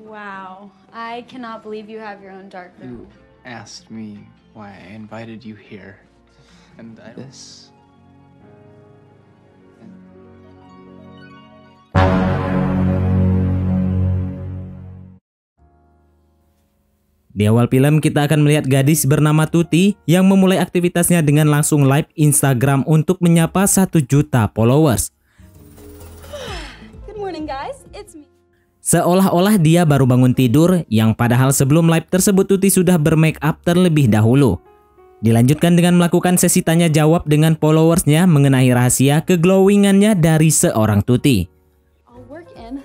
Wow, I cannot believe you have your own dark room. You asked me why I invited you here, and this. Di awal film kita akan melihat gadis bernama Tuti yang memulai aktivitasnya dengan langsung live Instagram untuk menyapa 1 juta followers. Good morning guys, it's me. Seolah-olah dia baru bangun tidur, yang padahal sebelum live tersebut Tuti sudah bermake up terlebih dahulu. Dilanjutkan dengan melakukan sesi tanya jawab dengan followersnya mengenai rahasia keglowingannya dari seorang Tuti.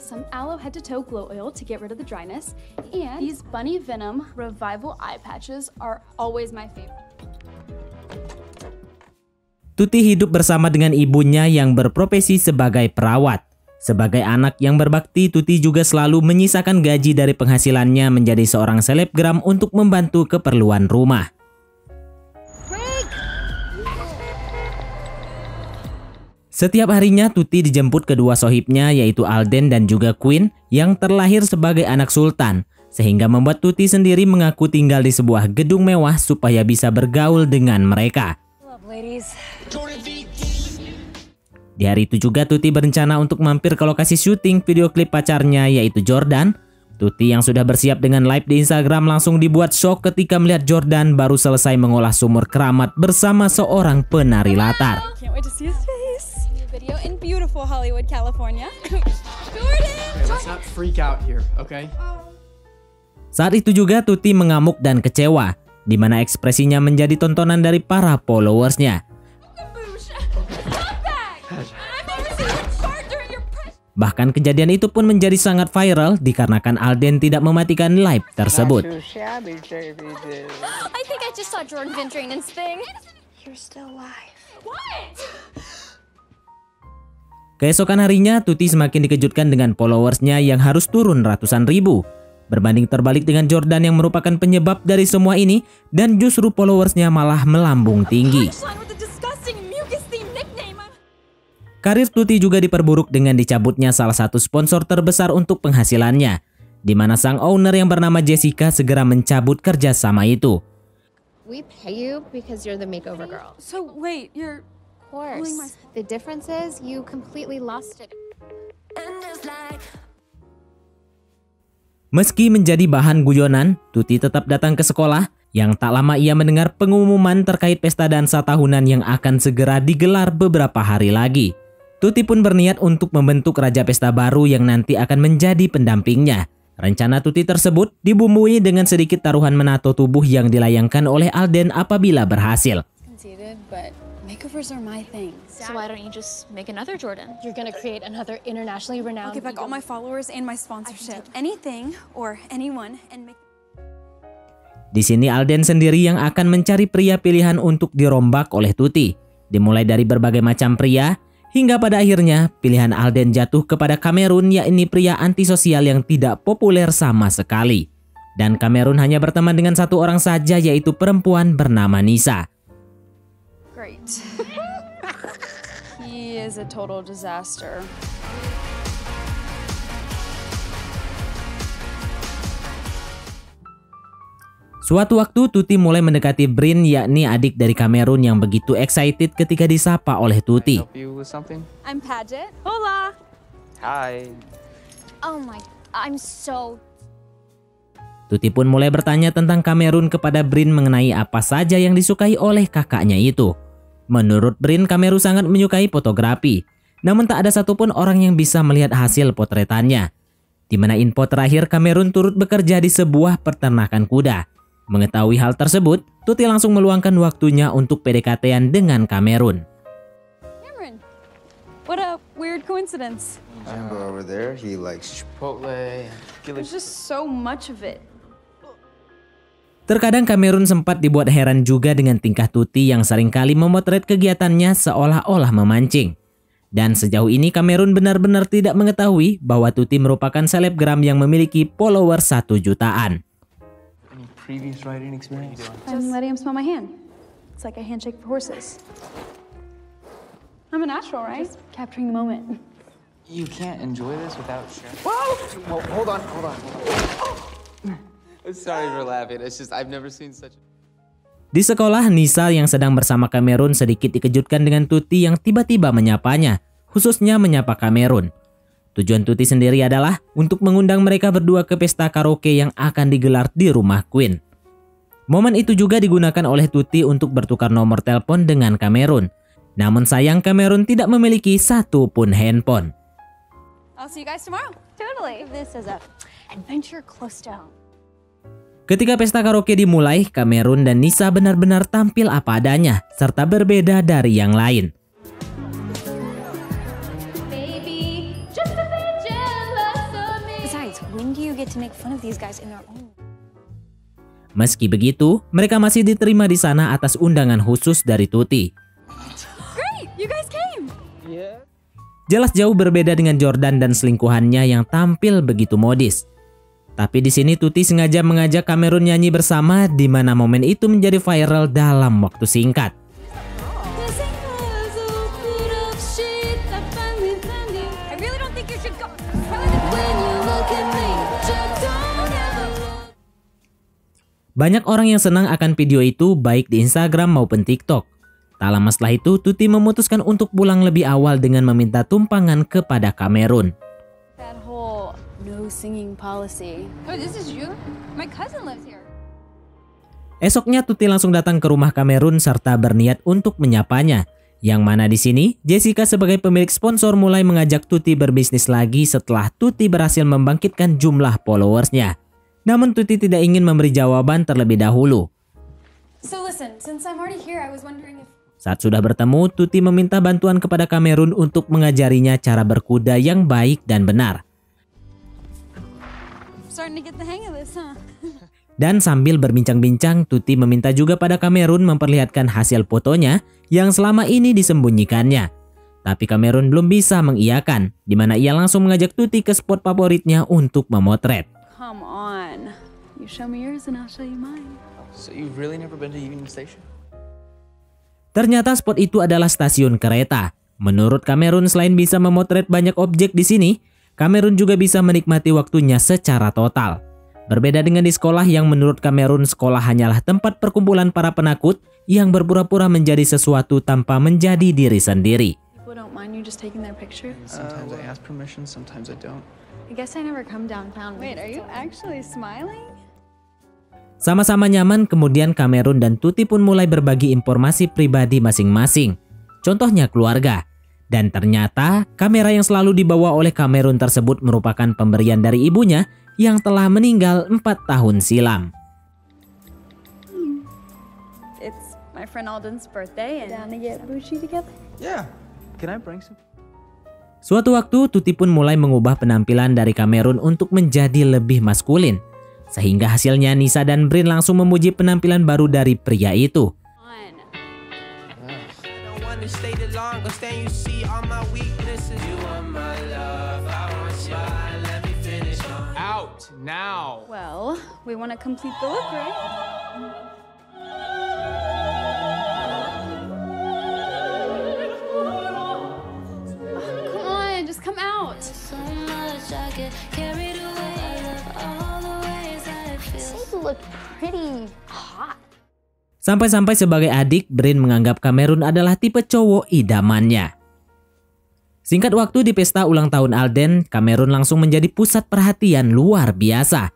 Some aloe head to toe glow oil to get rid of the dryness, and these Bunny Venom Revival eye patches are always my favorite. Tuti hidup bersama dengan ibunya yang berprofesi sebagai perawat. Sebagai anak yang berbakti, Tuti juga selalu menyisakan gaji dari penghasilannya menjadi seorang selebgram untuk membantu keperluan rumah. Setiap harinya Tuti dijemput kedua sohibnya yaitu Alden dan juga Queen yang terlahir sebagai anak sultan, sehingga membuat Tuti sendiri mengaku tinggal di sebuah gedung mewah supaya bisa bergaul dengan mereka. Di hari itu juga Tuti berencana untuk mampir ke lokasi syuting video klip pacarnya yaitu Jordan. Tuti yang sudah bersiap dengan live di Instagram langsung dibuat shock ketika melihat Jordan baru selesai mengolah sumur keramat bersama seorang penari latar. Video in beautiful Hollywood, California. Jordan! Let's not freak out here, okay? Saat itu juga Tuti mengamuk dan kecewa, di mana ekspresinya menjadi tontonan dari para followersnya. Bahkan kejadian itu pun menjadi sangat viral dikarenakan Alden tidak mematikan live tersebut. I think I just saw Jordan venturing in thing. You're still alive. What? Keesokan harinya, Tuti semakin dikejutkan dengan followersnya yang harus turun ratusan ribu. Berbanding terbalik dengan Jordan yang merupakan penyebab dari semua ini, dan justru followersnya malah melambung tinggi. Karir Tuti juga diperburuk dengan dicabutnya salah satu sponsor terbesar untuk penghasilannya, di mana sang owner yang bernama Jessica segera mencabut kerjasama itu. We pay you because you're the makeover girl. So wait, you're... Of course. The difference is you completely lost it. Meski menjadi bahan guyonan, Tuti tetap datang ke sekolah. Yang tak lama ia mendengar pengumuman terkait pesta dansa tahunan yang akan segera digelar beberapa hari lagi. Tuti pun berniat untuk membentuk raja pesta baru yang nanti akan menjadi pendampingnya. Rencana Tuti tersebut dibumbui dengan sedikit taruhan menato tubuh yang dilayangkan oleh Alden apabila berhasil. Makeovers are my thing. So why don't you just make another Jordan? You're gonna create another internationally renowned... I'll give back all my followers and my sponsorship. Anything or anyone and make... Di sini Alden sendiri yang akan mencari pria pilihan untuk dirombak oleh Tuti. Dimulai dari berbagai macam pria, hingga pada akhirnya pilihan Alden jatuh kepada Cameron, yakni pria antisosial yang tidak populer sama sekali. Dan Cameron hanya berteman dengan satu orang saja, yaitu perempuan bernama Nisa. Great. He is a total disaster. Suatu waktu Tuti mulai mendekati Brin, yakni adik dari Cameron yang begitu excited ketika disapa oleh Tuti. I'm Paget. Hola. Hi. Oh my, I'm so... Tuti pun mulai bertanya tentang Cameron kepada Brin mengenai apa saja yang disukai oleh kakaknya itu. Menurut Brin, Cameron sangat menyukai fotografi. Namun tak ada satupun orang yang bisa melihat hasil potretannya. Di mana info terakhir Cameron turut bekerja di sebuah peternakan kuda. Mengetahui hal tersebut, Tuti langsung meluangkan waktunya untuk PDKT-an dengan Cameron. Cameron, what a weird coincidence. Jumbo over there, he likes Chipotle. There's just so much of it. Terkadang Cameron sempat dibuat heran juga dengan tingkah Tuti yang seringkali memotret kegiatannya seolah-olah memancing. Dan sejauh ini Cameron benar-benar tidak mengetahui bahwa Tuti merupakan selebgram yang memiliki follower 1 jutaan. I'm letting him smell my hand. It's like a handshake for horses. I'm a natural, right? Just capturing the moment. You can't enjoy this without sharing. Whoa! Hold on. I'm sorry for laughing. It's just I've never seen such. Di sekolah, Nisa yang sedang bersama Cameron sedikit dikejutkan dengan Tuti yang tiba-tiba menyapanya, khususnya menyapa Cameron. Tujuan Tuti sendiri adalah untuk mengundang mereka berdua ke pesta karaoke yang akan digelar di rumah Queen. Momen itu juga digunakan oleh Tuti untuk bertukar nomor telepon dengan Cameron. Namun sayang Cameron tidak memiliki satu pun handphone. I'll see you guys tomorrow. Totally. This is a adventure close to home. Ketika pesta karaoke dimulai, Cameron dan Nisa benar-benar tampil apa adanya, serta berbeda dari yang lain. Baby, just a bit jealous of me. Besides, when do you get to make fun of these guys in their own? Meski begitu, mereka masih diterima di sana atas undangan khusus dari Tuti. Great, you guys came. Jelas jauh berbeda dengan Jordan dan selingkuhannya yang tampil begitu modis. Tapi di sini Tuti sengaja mengajak Cameron nyanyi bersama, di mana momen itu menjadi viral dalam waktu singkat. Banyak orang yang senang akan video itu baik di Instagram maupun TikTok. Tak lama setelah itu, Tuti memutuskan untuk pulang lebih awal dengan meminta tumpangan kepada Cameron. That whole no singing policy. Oh, this is you? My cousin lives here. Esoknya Tuti langsung datang ke rumah Cameron serta berniat untuk menyapanya. Yang mana di sini, Jessica sebagai pemilik sponsor mulai mengajak Tuti berbisnis lagi setelah Tuti berhasil membangkitkan jumlah followersnya. Namun Tuti tidak ingin memberi jawaban terlebih dahulu. So listen, since I'm already here, I was wondering if... Saat sudah bertemu, Tuti meminta bantuan kepada Cameron untuk mengajarinya cara berkuda yang baik dan benar. Starting to get the hang of this, huh? Dan sambil berbincang-bincang, Tuti meminta juga pada Cameron memperlihatkan hasil fotonya yang selama ini disembunyikannya. Tapi Cameron belum bisa mengiyakan, di mana ia langsung mengajak Tuti ke spot favoritnya untuk memotret. Come on. You show me yours and I'll show you mine. So you've really never been to Union Station? Ternyata spot itu adalah stasiun kereta. Menurut Cameron, selain bisa memotret banyak objek di sini, Cameron juga bisa menikmati waktunya secara total. Berbeda dengan di sekolah yang menurut Cameron sekolah hanyalah tempat perkumpulan para penakut yang berpura-pura menjadi sesuatu tanpa menjadi diri sendiri. People don't mind you just taking their picture? Sometimes I ask permission, sometimes I don't. I guess I never come downtown. Wait, are you actually smiling? Sama-sama nyaman, kemudian Cameron dan Tuti pun mulai berbagi informasi pribadi masing-masing. Contohnya keluarga. Dan ternyata kamera yang selalu dibawa oleh Cameron tersebut merupakan pemberian dari ibunya yang telah meninggal 4 tahun silam. It's my friend Alden's birthday and down to get bougie together. Yeah. Can I bring some? Suatu waktu, Tuti pun mulai mengubah penampilan dari Cameron untuk menjadi lebih maskulin. Sehingga hasilnya Nisa dan Brin langsung memuji penampilan baru dari pria itu. Out now. Well, we want to complete the look, right? Come on, just come out. Look pretty hot. Sampai-sampai sebagai adik, Brin menganggap Cameron adalah tipe cowok idamannya. Singkat waktu di pesta ulang tahun Alden, Cameron langsung menjadi pusat perhatian luar biasa.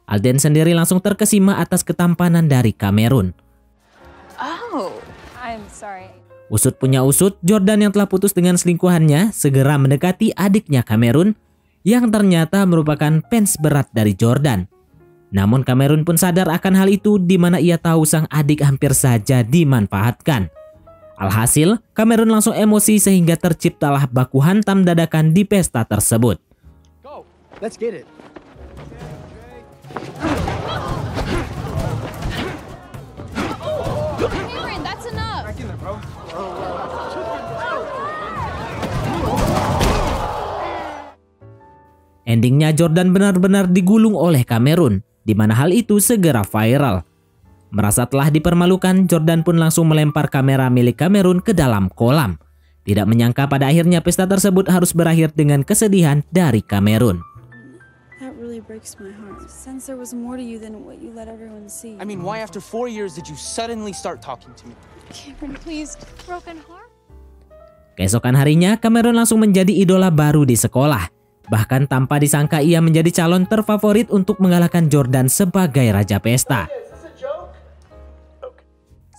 Alden sendiri langsung terkesima atas ketampanan dari Cameron. Oh, I'm sorry. Usut punya usut, Jordan yang telah putus dengan selingkuhannya segera mendekati adiknya Cameron yang ternyata merupakan fans berat dari Jordan. Namun Cameron pun sadar akan hal itu di mana ia tahu sang adik hampir saja dimanfaatkan. Alhasil, Cameron langsung emosi sehingga terciptalah baku hantam dadakan di pesta tersebut. Go. Let's get it. Cameron, that's enough. Back in there, bro. Endingnya Jordan benar-benar digulung oleh Cameron, di mana hal itu segera viral. Merasa telah dipermalukan, Jordan pun langsung melempar kamera milik Cameron ke dalam kolam. Tidak menyangka pada akhirnya pesta tersebut harus berakhir dengan kesedihan dari Cameron. That really breaks my heart. Since there was more to you than what you let everyone see. I mean, why after 4 years did you suddenly start talking to me? Cameron, please. Broken heart? Keesokan harinya, Cameron langsung menjadi idola baru di sekolah. Bahkan tanpa disangka ia menjadi calon terfavorit untuk mengalahkan Jordan sebagai raja pesta.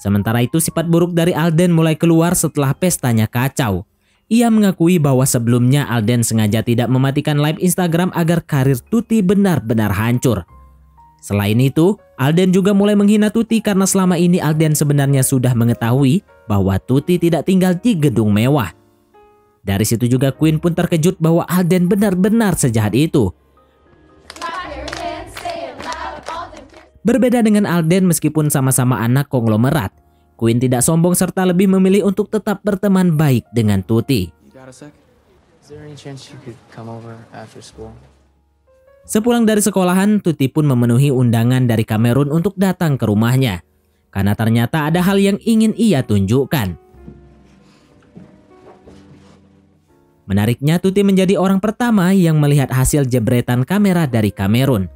Sementara itu sifat buruk dari Alden mulai keluar setelah pestanya kacau. Ia mengakui bahwa sebelumnya Alden sengaja tidak mematikan live Instagram agar karir Tuti benar-benar hancur. Selain itu, Alden juga mulai menghina Tuti karena selama ini Alden sebenarnya sudah mengetahui bahwa Tuti tidak tinggal di gedung mewah. Dari situ juga Queen pun terkejut bahwa Alden benar-benar sejahat itu. Berbeda dengan Alden meskipun sama-sama anak konglomerat, Queen tidak sombong serta lebih memilih untuk tetap berteman baik dengan Tuti. Sepulang dari sekolahan, Tuti pun memenuhi undangan dari Cameron untuk datang ke rumahnya. Karena ternyata ada hal yang ingin ia tunjukkan. Menariknya, Tuti menjadi orang pertama yang melihat hasil jebretan kamera dari Cameron.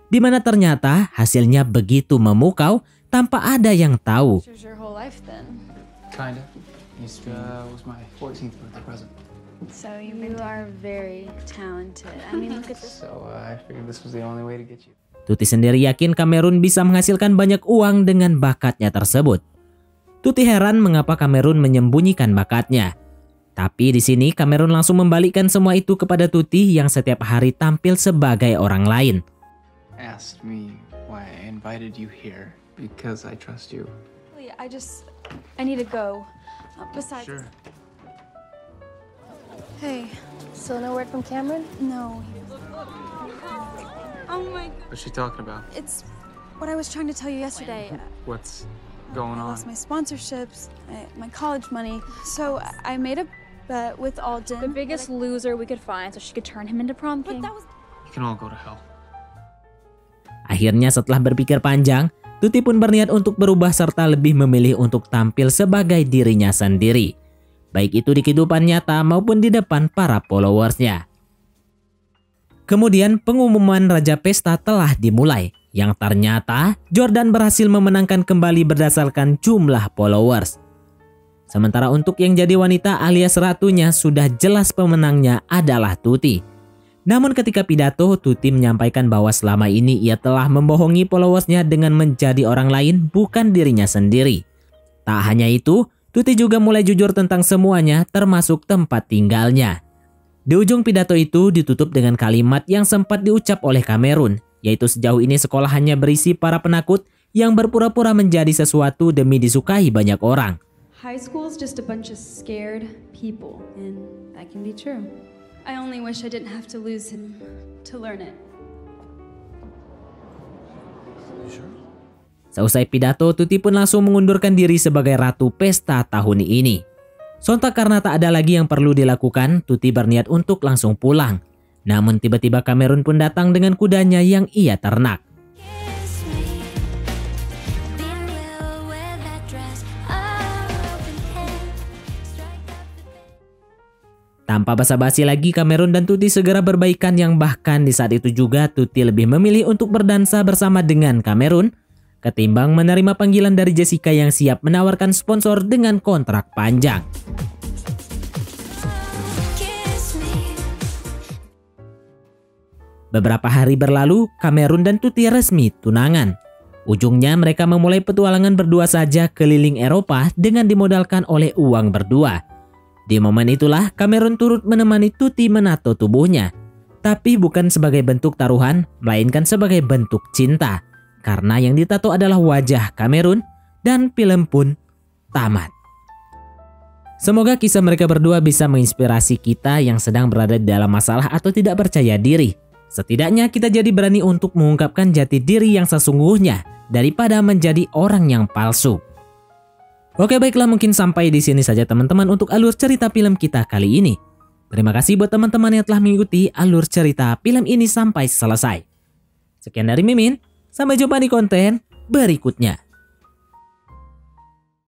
Di mana ternyata hasilnya begitu memukau tanpa ada yang tahu. Kinda. Easter was my 14th birthday present. So you are very talented. I mean, look at this. So I figured this was the only way to get you. Tuti sendiri yakin Cameron bisa menghasilkan banyak uang dengan bakatnya tersebut. Tuti heran mengapa Cameron menyembunyikan bakatnya. Tapi di sini Cameron langsung membalikkan semua itu kepada Tuti yang setiap hari tampil sebagai orang lain. Asked me why I invited you here because I trust you. I need to go. Besides. Sure. Hey, Still no word from Cameron? no. Oh my God. What's she talking about? It's what I was trying to tell you yesterday. What's going I on? lost my sponsorships, my college money. So I made a bet with Alden. The biggest loser we could find so she could turn him into prom king. You can all go to hell. Akhirnya setelah berpikir panjang, Tuti pun berniat untuk berubah serta lebih memilih untuk tampil sebagai dirinya sendiri. Baik itu di kehidupan nyata maupun di depan para followersnya. Kemudian pengumuman Raja Pesta telah dimulai, yang ternyata Jordan berhasil memenangkan kembali berdasarkan jumlah followers. Sementara untuk yang jadi wanita alias ratunya sudah jelas pemenangnya adalah Tuti. Namun ketika pidato, Tuti menyampaikan bahwa selama ini ia telah membohongi followersnya dengan menjadi orang lain bukan dirinya sendiri. Tak hanya itu, Tuti juga mulai jujur tentang semuanya termasuk tempat tinggalnya. Di ujung pidato itu ditutup dengan kalimat yang sempat diucap oleh Cameron, yaitu sejauh ini sekolah hanya berisi para penakut yang berpura-pura menjadi sesuatu demi disukai banyak orang. High school's just a bunch of scared people, and that can be true. I only wish I didn't have to lose him to learn it. Seusai pidato, Tuti pun langsung mengundurkan diri sebagai ratu pesta tahun ini. Sontak karena tak ada lagi yang perlu dilakukan, Tuti berniat untuk langsung pulang. Namun tiba-tiba Cameron pun datang dengan kudanya yang ia ternak. Tanpa basa-basi lagi, Cameron dan Tuti segera berbaikan yang bahkan di saat itu juga Tuti lebih memilih untuk berdansa bersama dengan Cameron ketimbang menerima panggilan dari Jessica yang siap menawarkan sponsor dengan kontrak panjang. Beberapa hari berlalu, Cameron dan Tuti resmi tunangan. Ujungnya mereka memulai petualangan berdua saja keliling Eropa dengan dimodalkan oleh uang berdua. Di momen itulah Cameron turut menemani Tuti menato tubuhnya. Tapi bukan sebagai bentuk taruhan, melainkan sebagai bentuk cinta. Karena yang ditato adalah wajah Cameron dan film pun tamat. Semoga kisah mereka berdua bisa menginspirasi kita yang sedang berada di dalam masalah atau tidak percaya diri. Setidaknya kita jadi berani untuk mengungkapkan jati diri yang sesungguhnya daripada menjadi orang yang palsu. Oke, baiklah, mungkin sampai di sini saja teman-teman untuk alur cerita film kita kali ini. Terima kasih buat teman-teman yang telah mengikuti alur cerita film ini sampai selesai. Sekian dari Mimin, sampai jumpa di konten berikutnya.